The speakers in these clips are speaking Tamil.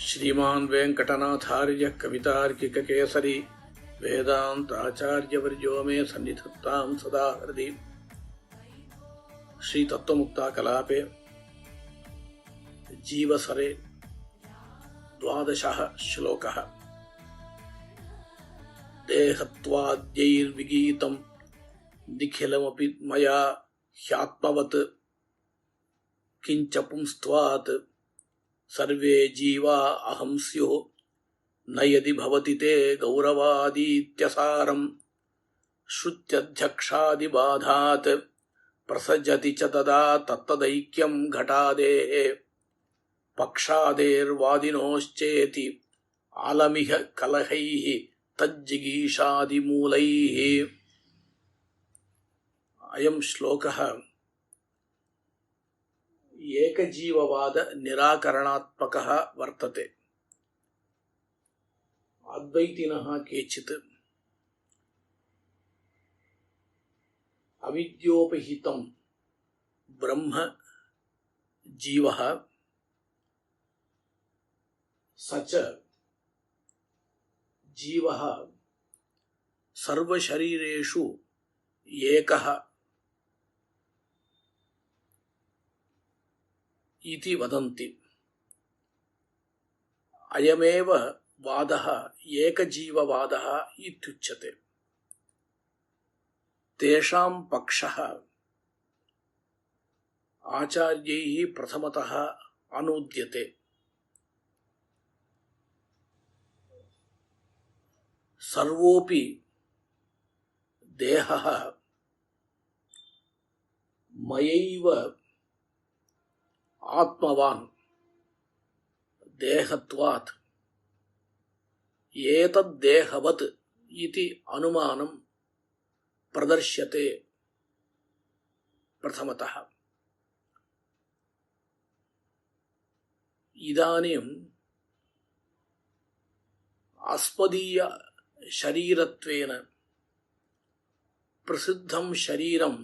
श्रीमान् वेंकटनाथार्य कवितार्किककेसरी वेदांताचार्यवर्यो मे सन्निधत्तां सदा हृदि। श्री तत्वमुक्ता कलापे जीवसरे 12 श्लोकः। देहत्वाद्यैर्विगीतं निखिलमपि मया ह्यात्मवत् किंच पुंस्त्वात् सर्वे जीवा अहं स्युः न यदि भवति ते गौरवादीत्यसारं श्रुत्यध्यक्षादिबाधात् प्रसज्जति च तदा तत्तदैक्यं घटादेः पक्षादेर्वादिनोश्चेति आलमिह कलहैः तज्जिगीषादिमूलैः। अयं श्लोकः एकजीववाद निराकरणात्मकः वर्तते। अद्वैतिनः केचित् अविद्योपहितं ब्रह्म जीवः स च जीवः सर्वशरीरेषु एकः इति वदन्ति। अयमेव वादः एकजीववादः इत्युच्यते। तेषां पक्षः आचार्यैः प्रथमतः अनूद्यते। सर्वोऽपि देहः मयैव आत्मवान् देहत्वात् एतद्देहवत् इति अनुमानं प्रदर्श्यते प्रथमतः। इदानीम् अस्मदीय शरीरत्वेन प्रसिद्धं शरीरं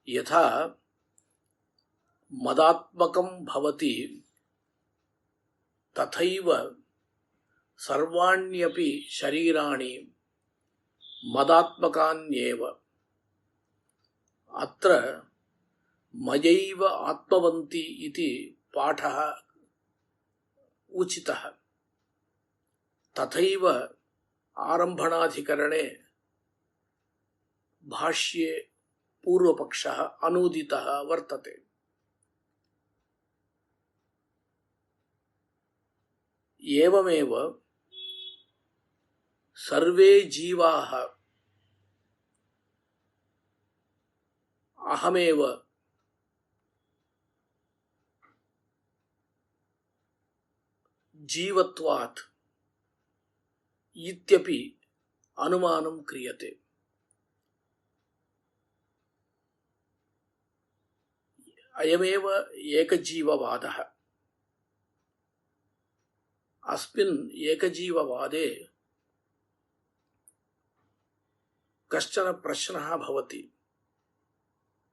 यथा मदात्मकं भवति तथैव सर्वाण्यपि शरीराणि मदात्मकान्येव। अत्र मयैव आत्मवन्ति इति पाठः उचितः। तथैव आरम्भणाधिकरणे भाष्ये पूर्वपक्षः अनूदितः वर्तते। एवमेव सर्वे जीवाः अहमेव जीवत्वात् इत्यपि अनुमानं क्रियते। अयमेव एकजीववादः। अस्मिन् एकजीववादे कश्चन प्रश्नः भवति।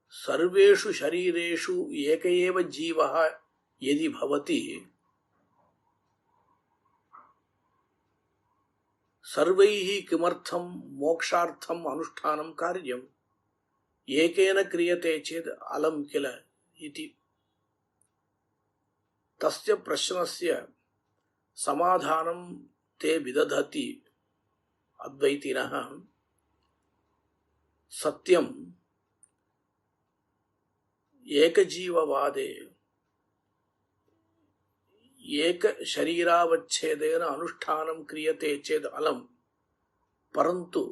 सर्वेषु शरीरेषु एक एव जीवः यदि भवति सर्वैः किमर्थं मोक्षार्थम् अनुष्ठानं कार्यम् एकेन क्रियते चेत् अलं किल इति। तस्य प्रश्नस्य समाधानं ते विदधति अद्वैतिनः। सत्यम् एकजीववादे एक शरीरावच्छेदेन अनुष्ठानं क्रियते चेत् अलम्, परन्तु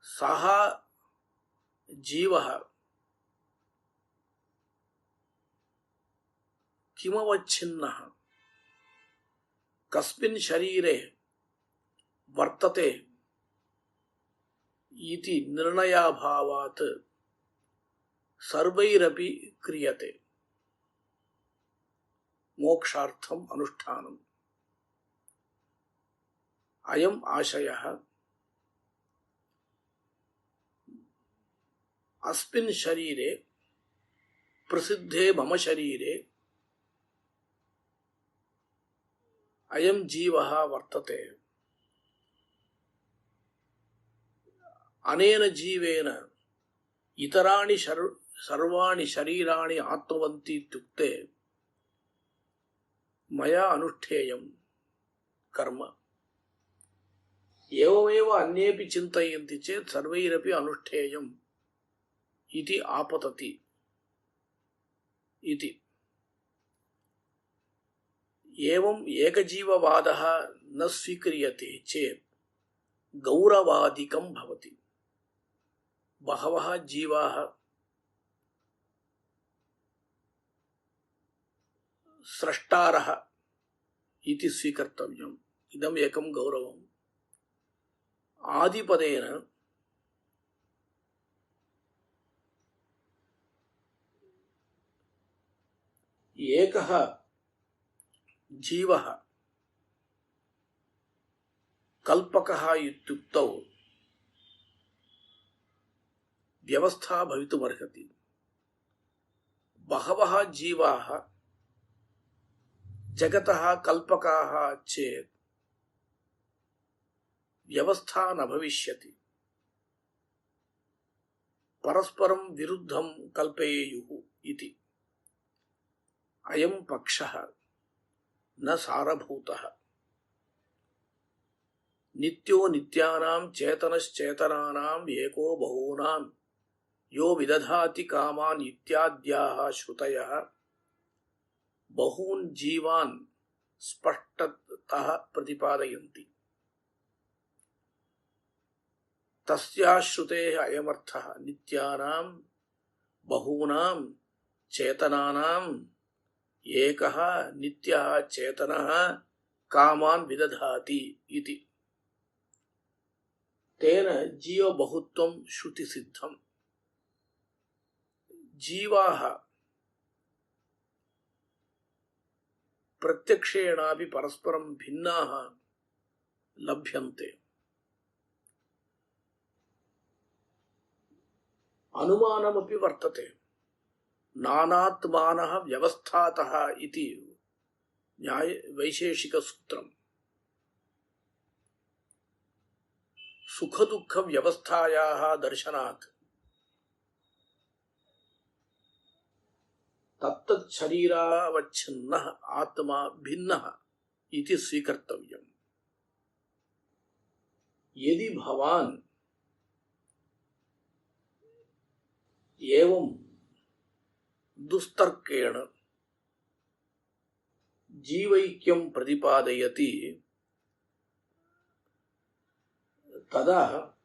सः जीवः किमवच्छिन्नः कस्मिन् शरीरे वर्तते इति निर्णयाभावात् सर्वैरपि क्रियते मोक्षार्थम् अनुष्ठानम्। अयम् आशयः अस्मिन् शरीरे प्रसिद्धे मम शरीरे अयं जीवः वर्तते, अनेन जीवेन इतराणि सर्वाणि शरीराणि आत्मवन्ति इत्युक्ते मया अनुष्ठेयं कर्म। एवमेव अन्येपि चिन्तयन्ति चेत् सर्वैरपि अनुष्ठेयम् इति आपतति इति। एवम् एकजीववादः न स्वीक्रियते चेत् गौरवादिकं भवति। बहवः जीवाः स्रष्टारः इति स्वीकर्तव्यम्। इदम् एकं गौरवम्। आदिपदेन एकः जीवः कल्पकः इत्युक्तौ व्यवस्था भवितुमर्हति। बहवः जीवाः जगतः कल्पकाः चेत् व्यवस्था न भविष्यति। परस्परं विरुद्धं कल्पयेयुः इति। अयं पक्षः न सारभूतः। नित्यो नित्यानां चेतनश्चेतनानाम् एको बहूनां यो विदधाति कामान् इत्याद्याः श्रुतयः बहून् जीवान् स्पष्टतः प्रतिपादयन्ति। तस्याः श्रुतेः अयमर्थः नित्यानां बहूनां चेतनानाम् एकः नित्यः चेतनः कामान् विदधाति इति। तेन जीवबहुत्वं श्रुतिसिद्धम्। जीवाः प्रत्यक्षेणापि परस्परं भिन्नाः लभ्यन्ते। अनुमानमपि वर्तते। नानात्मानः व्यवस्थातः इति वैशेषिकसूत्रम्। सुखदुःखव्यवस्थायाः दर्शनात् तत्तच्छरीरावच्छिन्नः आत्मा भिन्नः इति स्वीकर्तव्यम्। यदि भवान् एवं दुस्तर्केण जीवैक्यं प्रतिपादयति तदा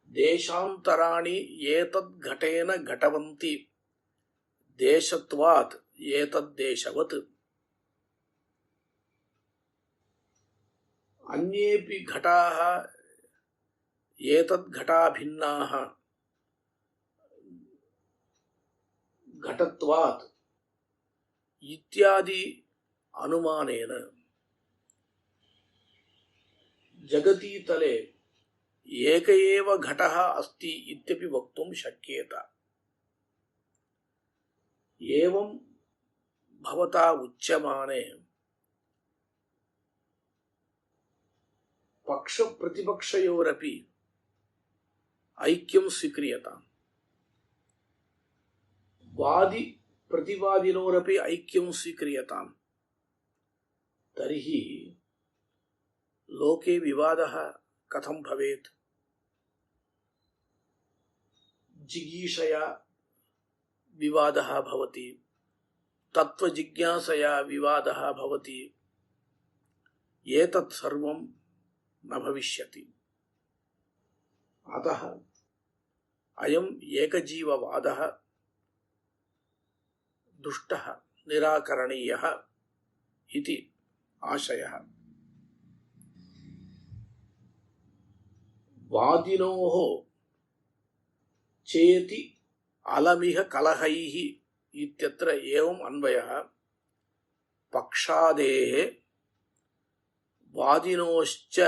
देशान्तराणि एतद्घटेन घटवन्ति देशत्वात् एतद्देशवत्। अन्येपि घटाः एतद्घटाभिन्नाः घटत्वात् इत्यादि अनुमानेन जगति तले एक एव घटः अस्ति इत्यपि वक्तुं शक्येत। एवं भवता उच्यमाने पक्षप्रतिपक्षयोरपि ऐक्यं स्वीक्रियताम्। वादी प्रतिवादिनोरपि ऐक्यं स्वीक्रियताम्। तर्हि लोके विवादः कथं भवेत्? जिगीषया विवादः भवति, तत्त्वजिज्ञासया विवादः भवति। एतत् सर्वं न भविष्यति। अतः अयम् एकजीववादः दुष्टः निराकरणीयः इति आशयः। वादिनोः चेति अलमिह कलहैः इत्यत्र एवम् अन्वयः। पक्षादेः वादिनोश्च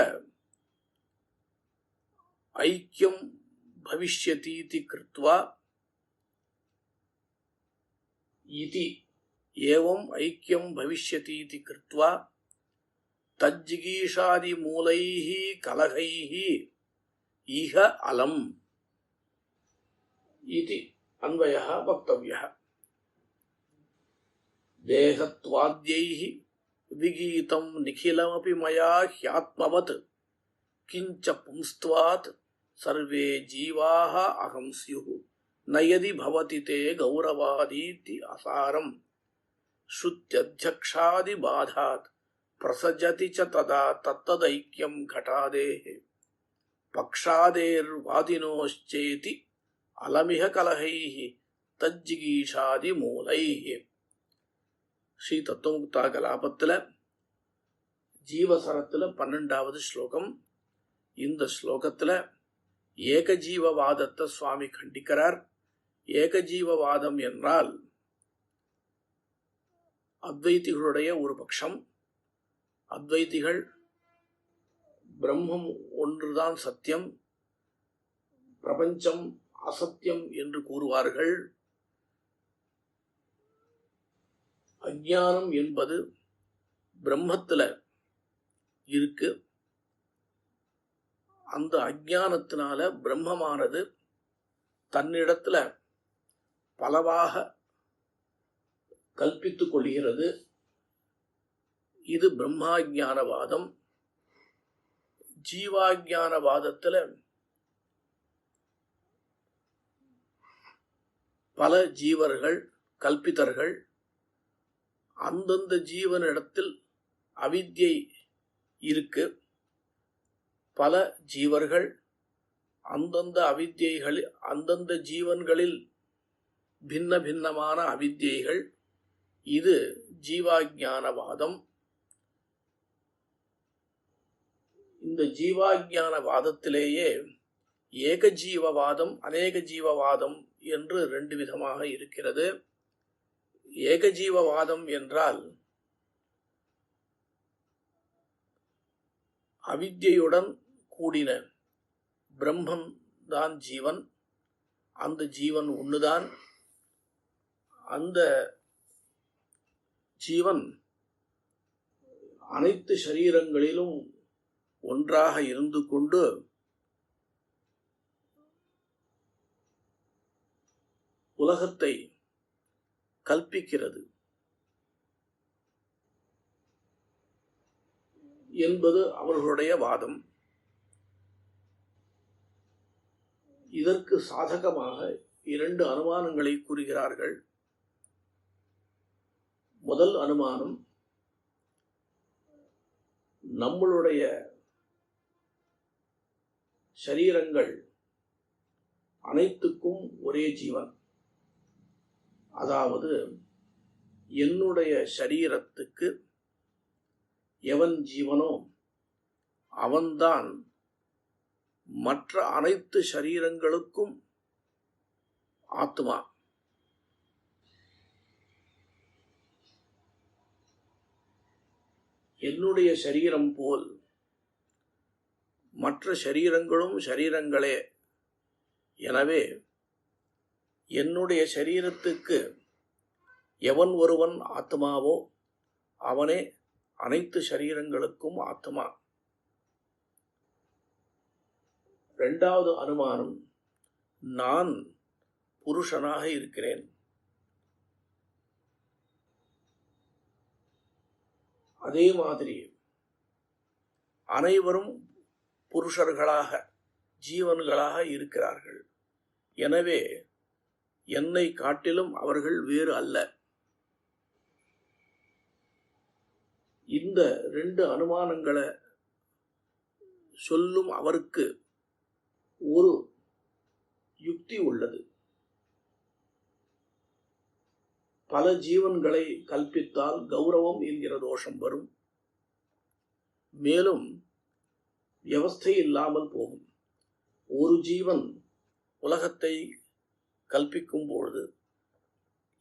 ऐक्यं भविष्यतीति कृत्वा इति एवम् ऐक्यं भविष्यतीति कृत्वा தஜ்ஜிகீஷாதி மூலைஹி கலகைஹி இஹ அலம் இதி அன்வயः வக்தவ்யः. தேகத்வாத்யைஹி விகீதம் நிகிலமபி மயா ஹ்யாத்மவத் கிஞ்ச பும்ஸ்த்வாத் சர்வே ஜீவாः அகம் ஸ்யுः நயதி பவதி தே கௌரவாதீதி அசாரம் ஸ்ருத்யத்யக்ஷாதி பாதாத் பிரசஜதி ச ததா தத்ததைக்யம் घटादेः பக்ஷாதேர்வாதினோश्चेति அலமிஹ கலகைः தஜ்ஜிகீஷாதி மூலைः. ஸ்ரீ தத்துவமுக்தா கலாபத்தில் ஜீவசரத்தில் 12வது ஸ்லோகம். இந்த ஸ்லோகத்தில் ஏகஜீவவாதத்தை சுவாமி கண்டிக்கிறார். ஏகஜீவவாதம் என்றால் அத்வைதிகளுடைய ஒரு பட்சம். அத்வைதிகள் பிரம்மம் ஒன்றுதான் சத்தியம், பிரபஞ்சம் அசத்தியம் என்று கூறுவார்கள். அஞ்ஞானம் என்பது பிரம்மத்தில் இருக்கு. அந்த அஞ்ஞானத்தினால பிரம்மமானது தன்னிடத்துல பலவாக கல்பித்துக் கொள்கிறது. இது பிரம்மாஜ்ஞானவாதம். ஜீவாஜ்ஞானவாதத்தில் பல ஜீவர்கள் கல்பிதர்கள். அந்தந்த ஜீவனிடத்தில் அவித்யை இருக்கு. பல ஜீவர்கள் அந்தந்த அவித்யைகள், அந்தந்த ஜீவன்களில் பின்ன பின்னமான அவித்யைகள். இது ஜீவாஜ்ஞானவாதம். இந்த ஜீவாஜ்ஞானவாதத்திலேயே ஏகஜீவவாதம் அநேக ஜீவவாதம் என்று 2 விதமாக இருக்கிறது. ஏகஜீவவாதம் என்றால் அவித்யையுடன் கூடின பிரம்மம் தான் ஜீவன். அந்த ஜீவன் ஒன்றுதான். அந்த ஜீவன் அனைத்து சரீரங்களிலும் ஒன்றாக இருந்து கொண்டு உலகத்தை கல்பிக்கிறது என்பது அவர்களுடைய வாதம். இதற்கு சாதகமாக 2 அனுமானங்களை கூறுகிறார்கள். முதல் அனுமானம், நம்மளுடைய சரீரங்கள் அனைத்துக்கும் ஒரே ஜீவன். அதாவது என்னுடைய சரீரத்துக்கு எவன் ஜீவனோ அவன்தான் மற்ற அனைத்து சரீரங்களுக்கும் ஆத்மா. என்னுடைய சரீரம் போல் மற்ற சரீரங்களும் சரீரங்களே. எனவே என்னுடைய சரீரத்துக்கு எவன் ஒருவன் ஆத்மாவோ அவனே அனைத்து சரீரங்களுக்கும் ஆத்மா. 2வது அனுமானம், நான் புருஷனாக இருக்கிறேன். அதே மாதிரி அனைவரும் புருஷர்களாக ஜீவன்களாக இருக்கிறார்கள். எனவே என்னை காட்டிலும் அவர்கள் வேறு அல்ல. இந்த 2 அனுமானங்களை சொல்லும் அவருக்கு ஒரு யுக்தி உள்ளது. பல ஜீவன்களை கல்பித்தால் கௌரவம் என்கிற தோஷம் வரும். மேலும் வியவஸ்தை இல்லாமல் போகும். ஒரு ஜீவன் உலகத்தை கல்பிக்கும் பொழுது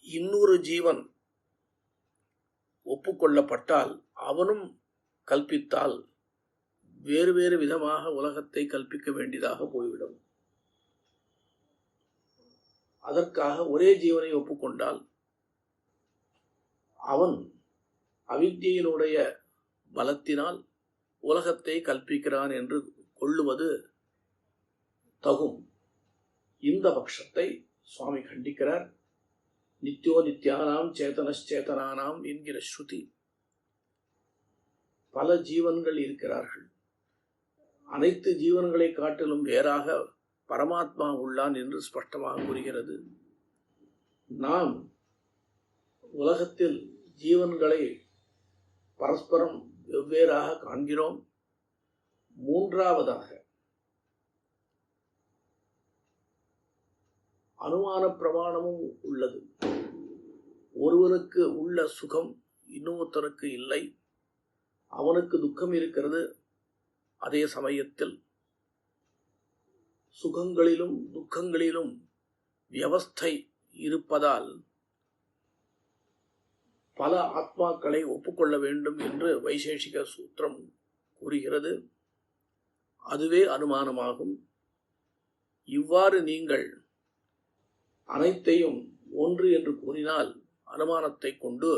இன்னொரு ஜீவன் ஒப்புக்கொள்ளப்பட்டால் அவனும் கல்பித்தால் வேறு வேறு விதமாக உலகத்தை கல்பிக்க வேண்டியதாக போய்விடும். அதற்காக ஒரே ஜீவனை ஒப்புக்கொண்டால் அவன் அவித்யினுடைய பலத்தினால் உலகத்தை கல்பிக்கிறான் என்று கொள்ளுவது தகும். இந்த பட்சத்தை சுவாமி கண்டிக்கிறார். நித்யோ நித்யானாம் சேதனச்சேதனானாம் என்கிற ஸ்ருதி பல ஜீவன்கள் இருக்கிறார்கள். அனைத்து ஜீவன்களை காட்டிலும் வேறாக பரமாத்மா உள்ளான் என்று ஸ்பஷ்டமாக கூறுகிறது. நாம் உலகத்தில் ஜீவன்களை பரஸ்பரம் வெவ்வேறாக காண்கிறோம். மூன்றாவதாக அனுமான பிரமாணமும் உள்ளது. ஒருவனுக்கு உள்ள சுகம் இன்னொருத்தனுக்கு இல்லை. அவனுக்கு துக்கம் இருக்கிறது. அதே சமயத்தில் சுகங்களிலும் துக்கங்களிலும் வியவஸ்தை இருப்பதால் பல ஆத்மாக்களை ஒப்புக்கொள்ள வேண்டும் என்று வைசேஷிக சூத்திரம் கூறுகிறது. அதுவே அனுமானமாகும். இவ்வாறு நீங்கள் அனைத்தையும் ஒன்று என்று கூறினால் அனுமானத்தை கொண்டு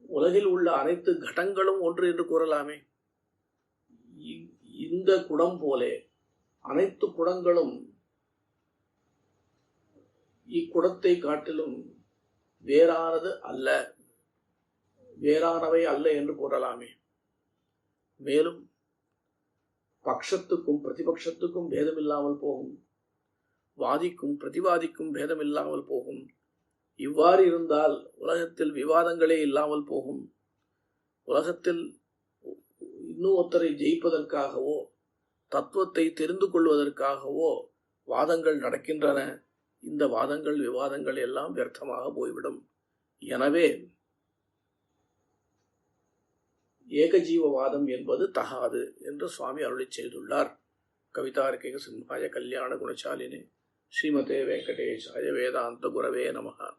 உலகில் உள்ள அனைத்து கடங்களும் ஒன்று என்று கூறலாமே. இந்த குடம் போலே அனைத்து குடங்களும் இக்குடத்தை காட்டிலும் வேறானது அல்ல, வேறானவை அல்ல என்று கூறலாமே. மேலும் பக்ஷத்துக்கும் பிரதிபக்ஷத்துக்கும் பேதமில்லாமல் போகும். வாதிக்கும் பிரதிவாதிக்கும் பேதமில்லாமல் போகும். இவ்வாறு இருந்தால் உலகத்தில் விவாதங்களே இல்லாமல் போகும். உலகத்தில் இன்னொருத்தரை ஜெயிப்பதற்காகவோ தத்துவத்தை தெரிந்து கொள்வதற்காகவோ வாதங்கள் நடக்கின்றன. இந்த வாதங்கள் விவாதங்கள் எல்லாம் வியர்த்தமாக போய்விடும். எனவே ஏகஜீவவாதம் என்பது தகாது என்று சுவாமி அருளிச் செய்துள்ளார். கவிதார்க்கிக சிம்ஹாய கல்யாண குணசாலினி ஸ்ரீமதே வெங்கடேசாய வேதாந்த குரவே நமஹ.